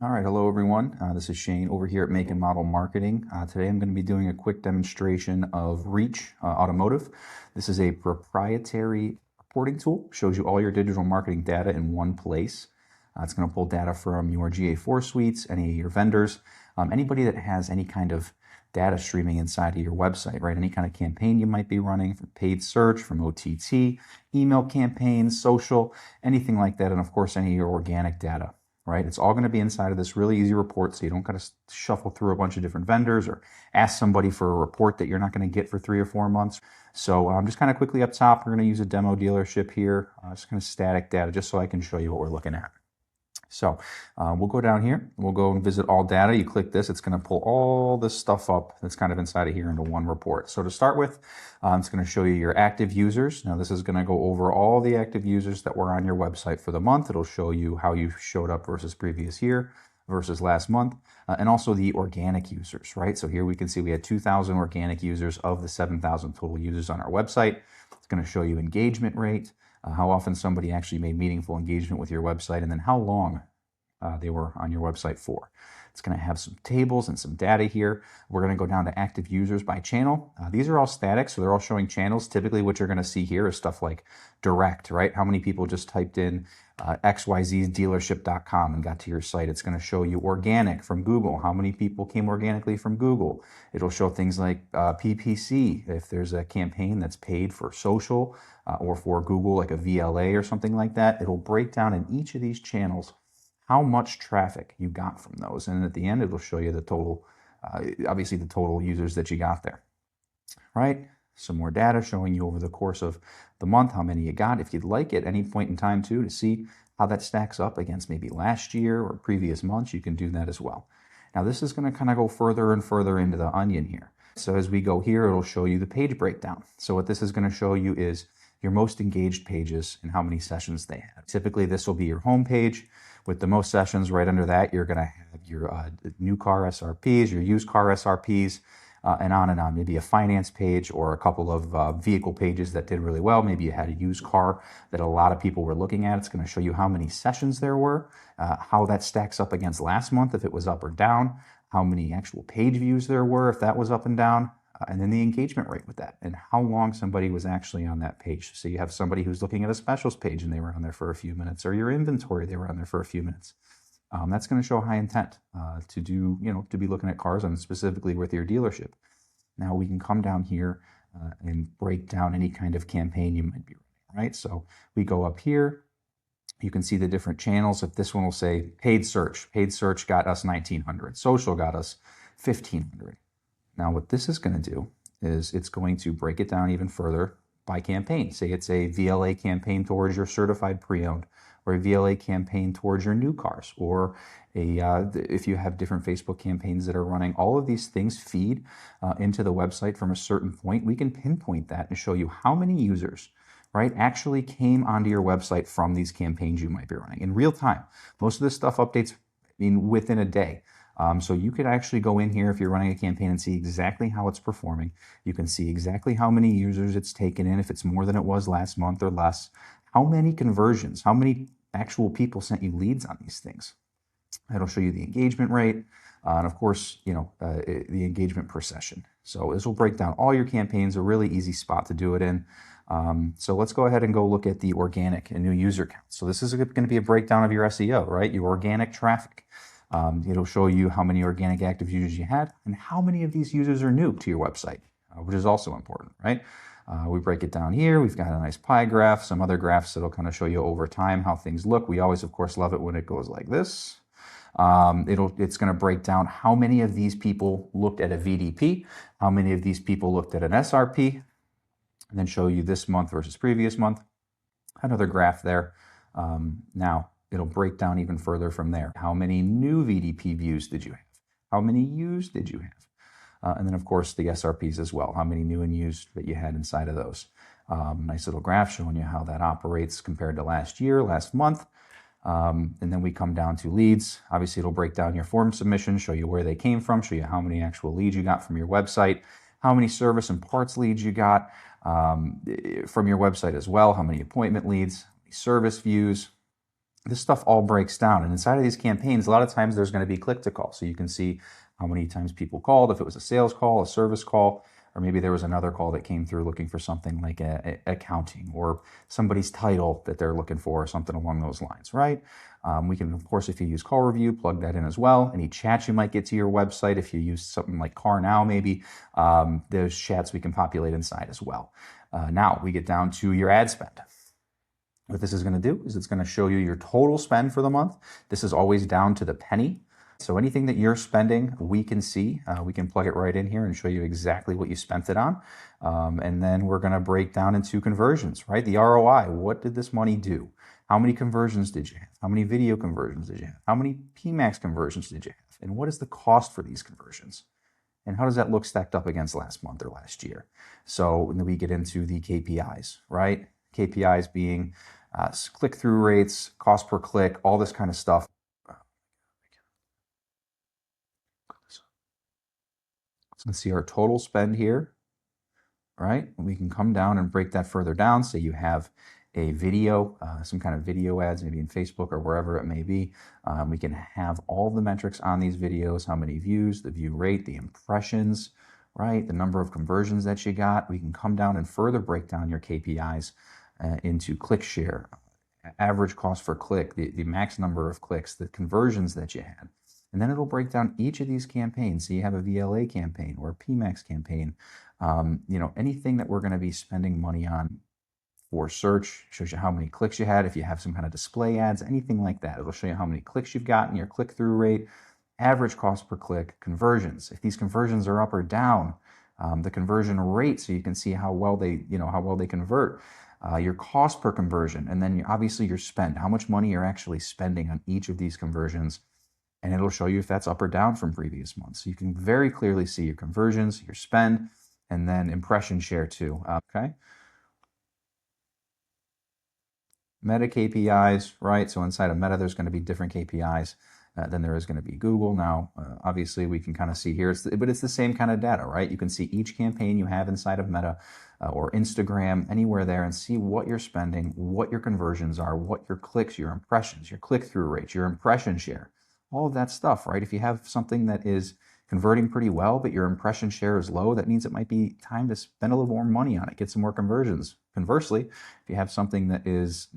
All right, hello everyone. This is Shane over here at Make and Model Marketing. Today I'm going to be doing a quick demonstration of Reach Automotive. This is a proprietary reporting tool. Shows you all your digital marketing data in one place. It's going to pull data from your GA4 suites, any of your vendors, anybody that has any kind of data streaming inside of your website, right? Any kind of campaign you might be running, from paid search, from OTT, email campaigns, social, anything like that, and of course any of your organic data. Right? It's all going to be inside of this really easy report, so you don't got to shuffle through a bunch of different vendors or ask somebody for a report that you're not going to get for 3 or 4 months. So just kind of quickly up top, we're going to use a demo dealership here, just kind of static data, just so I can show you what we're looking at. So we'll go down here, we'll go and visit all data. You click this, it's going to pull all this stuff up that's kind of inside of here into one report. So to start with, it's going to show you your active users. Now this is going to go over all the active users that were on your website for the month. It'll show you how you showed up versus previous year versus last month, and also the organic users, right? So here we can see we had 2,000 organic users of the 7,000 total users on our website. It's going to show you engagement rate, how often somebody actually made meaningful engagement with your website, and then how long they were on your website for. It's going to have some tables and some data here. We're going to go down to active users by channel. These are all static, so they're all showing channels. Typically what you're going to see here is stuff like direct, right? How many people just typed in xyzdealership.com and got to your site. It's going to show you organic from Google. How many people came organically from Google? It'll show things like PPC, if there's a campaign that's paid for social or for Google, like a VLA or something like that. It'll break down in each of these channels how much traffic you got from those. And at the end, it'll show you the total, obviously the total users that you got there, right? Some more data showing you over the course of the month how many you got. If you'd like at any point in time too to see how that stacks up against maybe last year or previous months, you can do that as well. Now this is going to kind of go further and further into the onion here. So as we go here, it'll show you the page breakdown. So what this is going to show you is your most engaged pages and how many sessions they have. Typically this will be your home page with the most sessions. Right under that, you're going to have your new car SRPs, your used car SRPs, and on. Maybe a finance page or a couple of vehicle pages that did really well. Maybe you had a used car that a lot of people were looking at. It's going to show you how many sessions there were, how that stacks up against last month, if it was up or down, how many actual page views there were, if that was up and down, and then the engagement rate with that, and how long somebody was actually on that page. So you have somebody who's looking at a specials page and they were on there for a few minutes, or your inventory, they were on there for a few minutes. That's going to show high intent to do, to be looking at cars, and specifically with your dealership. Now we can come down here and break down any kind of campaign you might be running, right? So we go up here. You can see the different channels. If this one will say paid search got us 1,900, social got us 1,500. Now what this is going to do is it's going to break it down even further by campaign. Say it's a VLA campaign towards your certified pre-owned, or a VLA campaign towards your new cars, or if you have different Facebook campaigns that are running. All of these things feed into the website from a certain point. We can pinpoint that and show you how many users, right, actually came onto your website from these campaigns you might be running in real time. Most of this stuff updates within a day. So you could actually go in here if you're running a campaign and see exactly how it's performing. You can see exactly how many users it's taken in, if it's more than it was last month or less, how many conversions, how many actual people sent you leads on these things. It'll show you the engagement rate, and of course, the engagement per session. So this will break down all your campaigns, a really easy spot to do it in. So let's go ahead and go look at the organic and new user count. So this is going to be a breakdown of your SEO, right? Your organic traffic. It'll show you how many organic active users you had and how many of these users are new to your website, which is also important, right? We break it down here. We've got a nice pie graph, some other graphs that'll kind of show you over time how things look. We always, of course, love it when it goes like this. It's going to break down how many of these people looked at a VDP, how many of these people looked at an SRP, and then show you this month versus previous month. Another graph there. Now, it'll break down even further from there. How many new VDP views did you have? How many used did you have? And then, of course, the SRPs as well. How many new and used that you had inside of those. Nice little graph showing you how that operates compared to last year, last month. And then we come down to leads. Obviously, it'll break down your form submission, show you where they came from, show you how many actual leads you got from your website, how many service and parts leads you got from your website as well, how many appointment leads, service views, this stuff all breaks down. And inside of these campaigns, a lot of times there's going to be click to call. So you can see how many times people called, if it was a sales call, a service call, or maybe there was another call that came through looking for something like accounting or somebody's title that they're looking for or something along those lines, right? We can, of course, if you use call review, plug that in as well. Any chats you might get to your website, if you use something like Car Now, maybe, those chats we can populate inside as well. Now we get down to your ad spend. What this is going to do is it's going to show you your total spend for the month. This is always down to the penny. So anything that you're spending, we can see. We can plug it right in here and show you exactly what you spent it on. And then we're going to break down into conversions, right? The ROI, what did this money do? How many conversions did you have? How many video conversions did you have? How many PMAX conversions did you have? And what is the cost for these conversions? And how does that look stacked up against last month or last year? So then we get into the KPIs, right? KPIs being click-through rates, cost per click, all this kind of stuff. So let's see our total spend here, right? We can come down and break that further down. Say you have a video, some kind of video ads, maybe in Facebook or wherever it may be. We can have all the metrics on these videos, how many views, the view rate, the impressions, right? The number of conversions that you got. We can come down and further break down your KPIs into click share, average cost per click, the max number of clicks, the conversions that you had. And then it'll break down each of these campaigns. So you have a VLA campaign or a PMAX campaign, anything that we're going to be spending money on for search, shows you how many clicks you had. If you have some kind of display ads, anything like that, it'll show you how many clicks you've gotten, your click-through rate, average cost per click, conversions. If these conversions are up or down, the conversion rate, so you can see how well they convert. Your cost per conversion, and then obviously your spend, how much money you're actually spending on each of these conversions, and it'll show you if that's up or down from previous months. So you can very clearly see your conversions, your spend, and then impression share too, okay? Meta KPIs, right? So inside of Meta, there's going to be different KPIs than there is going to be Google. Now, obviously, we can kind of see here, but it's the same kind of data, right? You can see each campaign you have inside of Meta or Instagram, anywhere there, and see what you're spending, what your conversions are, what your clicks, your impressions, your click-through rates, your impression share, all of that stuff, right? If you have something that is converting pretty well, but your impression share is low, that means it might be time to spend a little more money on it, get some more conversions. Conversely, if you have something that is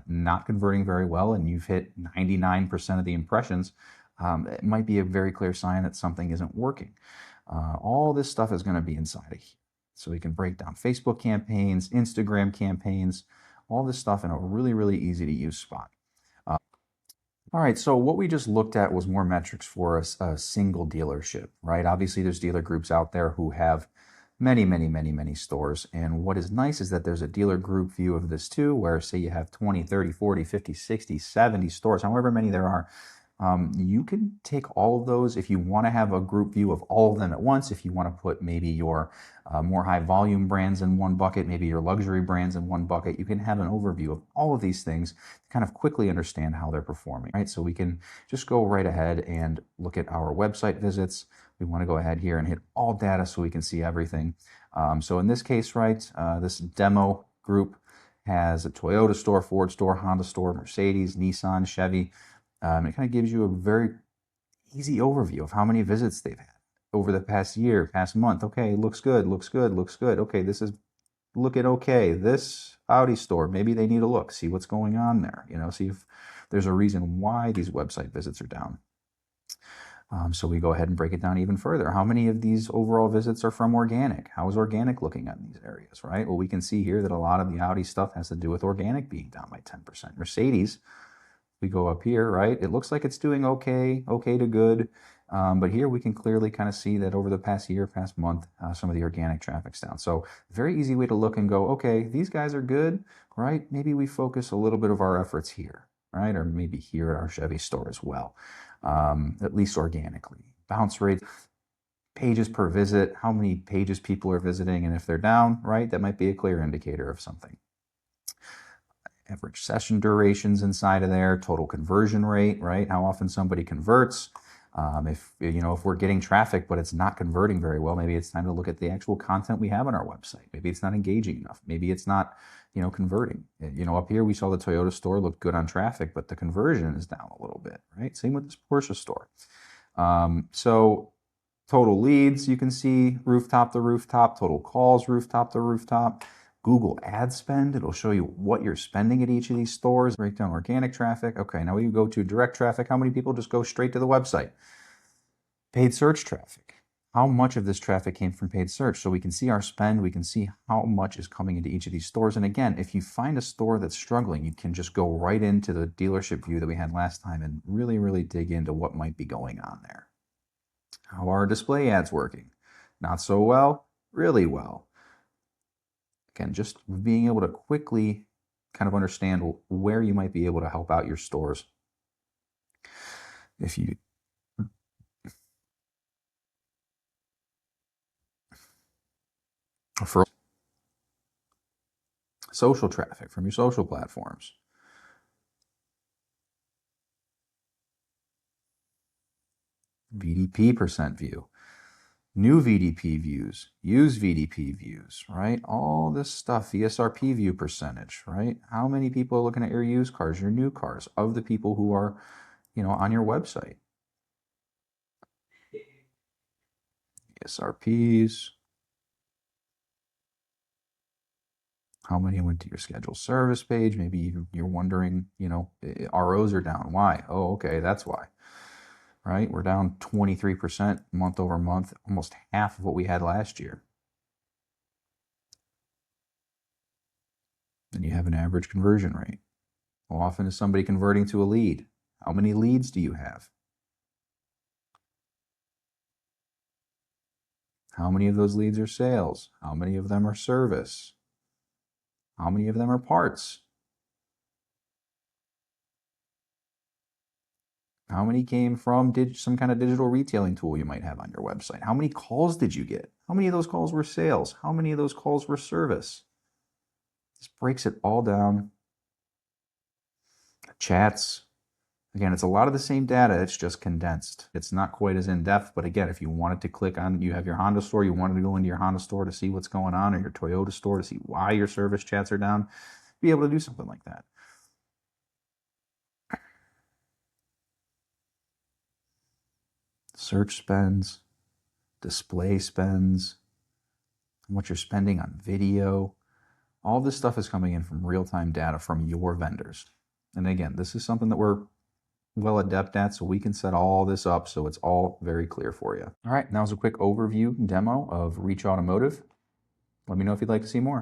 not converting very well and you've hit 99% of the impressions, it might be a very clear sign that something isn't working. All this stuff is going to be inside of here. So we can break down Facebook campaigns, Instagram campaigns, all this stuff in a really, really easy to use spot. All right, so what we just looked at was more metrics for a single dealership, right? Obviously, there's dealer groups out there who have many, many, many, many stores. And what is nice is that there's a dealer group view of this too, where say you have 20, 30, 40, 50, 60, 70 stores, however many there are. You can take all of those if you want to have a group view of all of them at once. If you want to put maybe your more high volume brands in one bucket, maybe your luxury brands in one bucket, you can have an overview of all of these things to kind of quickly understand how they're performing, right? So we can just go right ahead and look at our website visits. We want to go ahead here and hit all data so we can see everything. So in this case, right, this demo group has a Toyota store, Ford store, Honda store, Mercedes, Nissan, Chevy. It kind of gives you a very easy overview of how many visits they've had over the past year, past month. Okay, looks good, looks good, looks good. Okay, this is looking okay. This Audi store, maybe they need a look, see what's going on there, see if there's a reason why these website visits are down. So we go ahead and break it down even further. How many of these overall visits are from organic? How is organic looking at these areas, right? Well, we can see here that a lot of the Audi stuff has to do with organic being down by 10%. Mercedes, we go up here, right? It looks like it's doing okay to good. But here we can clearly kind of see that over the past year, past month, some of the organic traffic's down. So very easy way to look and go, okay, these guys are good, right? Maybe we focus a little bit of our efforts here, right? Or maybe here at our Chevy store as well, at least organically. Bounce rate, pages per visit, how many pages people are visiting, and if they're down, right, that might be a clear indicator of something. Average session durations inside of there, total conversion rate, right? How often somebody converts. If if we're getting traffic but it's not converting very well, maybe it's time to look at the actual content we have on our website. Maybe it's not engaging enough. Maybe it's not converting. Up here we saw the Toyota store look good on traffic, but the conversion is down a little bit, right? Same with this Porsche store. So total leads, you can see rooftop to rooftop, total calls rooftop to rooftop. Google ad spend, it'll show you what you're spending at each of these stores. Break down organic traffic. Okay, now we go to direct traffic. How many people just go straight to the website? Paid search traffic. How much of this traffic came from paid search? So we can see our spend, we can see how much is coming into each of these stores. And again, if you find a store that's struggling, you can just go right into the dealership view that we had last time and really, really dig into what might be going on there. How are display ads working? Not so well, really well. Again, just being able to quickly kind of understand where you might be able to help out your stores. If you for social traffic from your social platforms. VDP percent view, new VDP views, used VDP views, right? All this stuff, VSRP view percentage, right? How many people are looking at your used cars, your new cars, of the people who are, on your website? VSRPs. How many went to your scheduled service page? Maybe you're wondering, ROs are down. Why? Oh, okay, that's why. Right? We're down 23% month over month, almost half of what we had last year. And you have an average conversion rate. How often is somebody converting to a lead? How many leads do you have? How many of those leads are sales? How many of them are service? How many of them are parts? How many came from some kind of digital retailing tool you might have on your website? How many calls did you get? How many of those calls were sales? How many of those calls were service? This breaks it all down. Chats. Again, it's a lot of the same data, it's just condensed. It's not quite as in-depth, but again, if you wanted to click on, you have your Honda store, you wanted to go into your Honda store to see what's going on, or your Toyota store to see why your service chats are down, be able to do something like that. Search spends, display spends, what you're spending on video. All this stuff is coming in from real-time data from your vendors. And again, this is something that we're well adept at, so we can set all this up so it's all very clear for you. All right, that was a quick overview demo of Reach Automotive. Let me know if you'd like to see more.